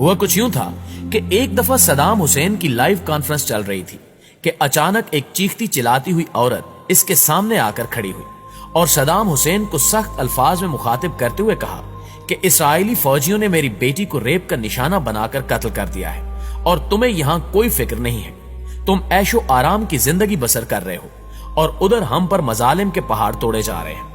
ہوا کچھ یوں تھا کہ ایک دفعہ صدام حسین کی لائیو کانفرنس چل رہی تھی کہ اچانک ایک چیختی چلاتی ہوئی عورت اس کے سامنے آ کر کھڑی ہوئی اور صدام حسین کو سخت الفاظ میں مخاطب کرتے ہوئے کہا کہ اسرائیلی فوجیوں نے میری بیٹی کو ریپ کا نشانہ بنا کر قتل کر دیا ہے اور تمہیں یہاں کوئی فکر نہیں ہے. تم عیش و آرام کی زندگی بسر کر رہے ہو اور ادھر ہم پر مظالم کے پہاڑ توڑے جا رہے ہیں.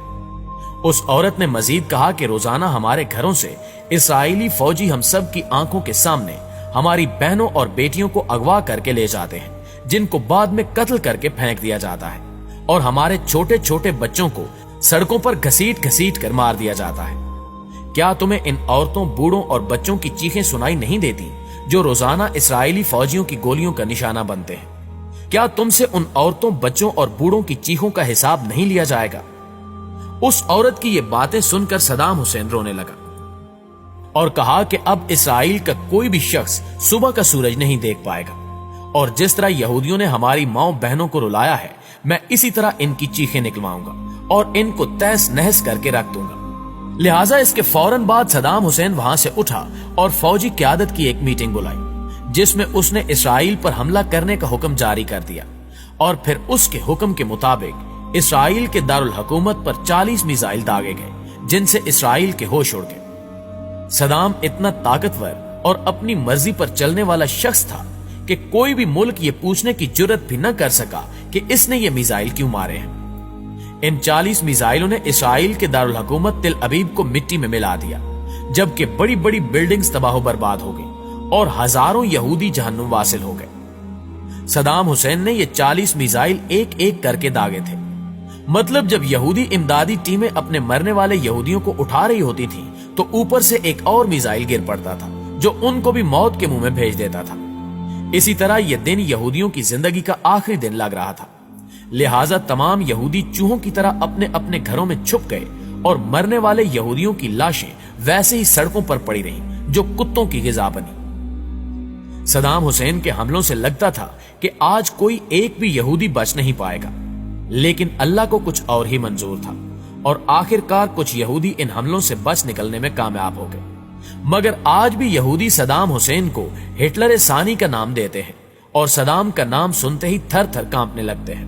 اس عورت نے مزید کہا کہ روزانہ ہمارے گھروں سے اسرائیلی فوجی ہم سب کی آنکھوں کے سامنے ہماری بہنوں اور بیٹیوں کو اغوا کر کے لے جاتے ہیں جن کو بعد میں قتل کر کے پھینک دیا جاتا ہے اور ہمارے چھوٹے چھوٹے بچوں کو سڑکوں پر گھسیٹ گھسیٹ کر مار دیا جاتا ہے. کیا تمہیں ان عورتوں بوڑھوں اور بچوں کی چیخیں سنائی نہیں دیتی جو روزانہ اسرائیلی فوجیوں کی گولیوں کا نشانہ بنتے ہیں؟ کیا تم سے ان عورتوں بچوں اور بوڑھوں کی چیخوں کا حساب نہیں لیا جائے گا؟ اس عورت کی یہ باتیں سن کر صدام حسین رونے لگا اور کہا کہ اب اسرائیل کا کوئی بھی شخص صبح کا سورج نہیں دیکھ پائے گا اور جس طرح یہودیوں نے ہماری ماؤں بہنوں کو رلایا ہے میں اسی طرح ان کی چیخیں نکلواؤں گا اور ان کو تہس نہس کر کے رکھ دوں گا. لہٰذا اس کے فوراً بعد صدام حسین وہاں سے اٹھا اور فوجی قیادت کی ایک میٹنگ بلائی جس میں اس نے اسرائیل پر حملہ کرنے کا حکم جاری کر دیا اور پھر اس کے حکم کے مطابق اسرائیل کے دارالحکومت پر 40 میزائل داغے گئے جن سے اسرائیل کے ہوش اڑ گئے. صدام اتنا طاقتور اور اپنی مرضی پر چلنے والا شخص تھا کہ کوئی بھی ملک یہ پوچھنے کی جرت بھی نہ کر سکا کہ اس نے یہ میزائل کیوں مارے ہیں. ان 40 میزائلوں نے اسرائیل کے دارالحکومت تل ابیب کو مٹی میں ملا دیا جبکہ بڑی بڑی بلڈنگز تباہ و برباد ہو گئی اور ہزاروں یہودی جہنم واصل ہو گئے. صدام حسین نے یہ 40 میزائل ایک ایک کر کے داغے تھے. مطلب جب یہودی امدادی ٹیمیں اپنے مرنے والے یہودیوں کو اٹھا رہی ہوتی تھیں تو اوپر سے ایک اور میزائل گر پڑتا تھا جو ان کو بھی موت کے منہ میں بھیج دیتا تھا. اسی طرح یہ دن یہودیوں کی زندگی کا آخری دن لگ رہا تھا. لہٰذا تمام یہودی چوہوں کی طرح اپنے اپنے گھروں میں چھپ گئے اور مرنے والے یہودیوں کی لاشیں ویسے ہی سڑکوں پر پڑی رہیں جو کتوں کی غذا بنی. صدام حسین کے حملوں سے لگتا تھا کہ آج کوئی ایک بھی یہودی بچ نہیں پائے گا لیکن اللہ کو کچھ اور ہی منظور تھا اور آخرکار کچھ یہودی ان حملوں سے بچ نکلنے میں کامیاب ہو گئے. مگر آج بھی یہودی صدام حسین کو ہٹلر ثانی کا نام دیتے ہیں اور صدام کا نام سنتے ہی تھر تھر کانپنے لگتے ہیں.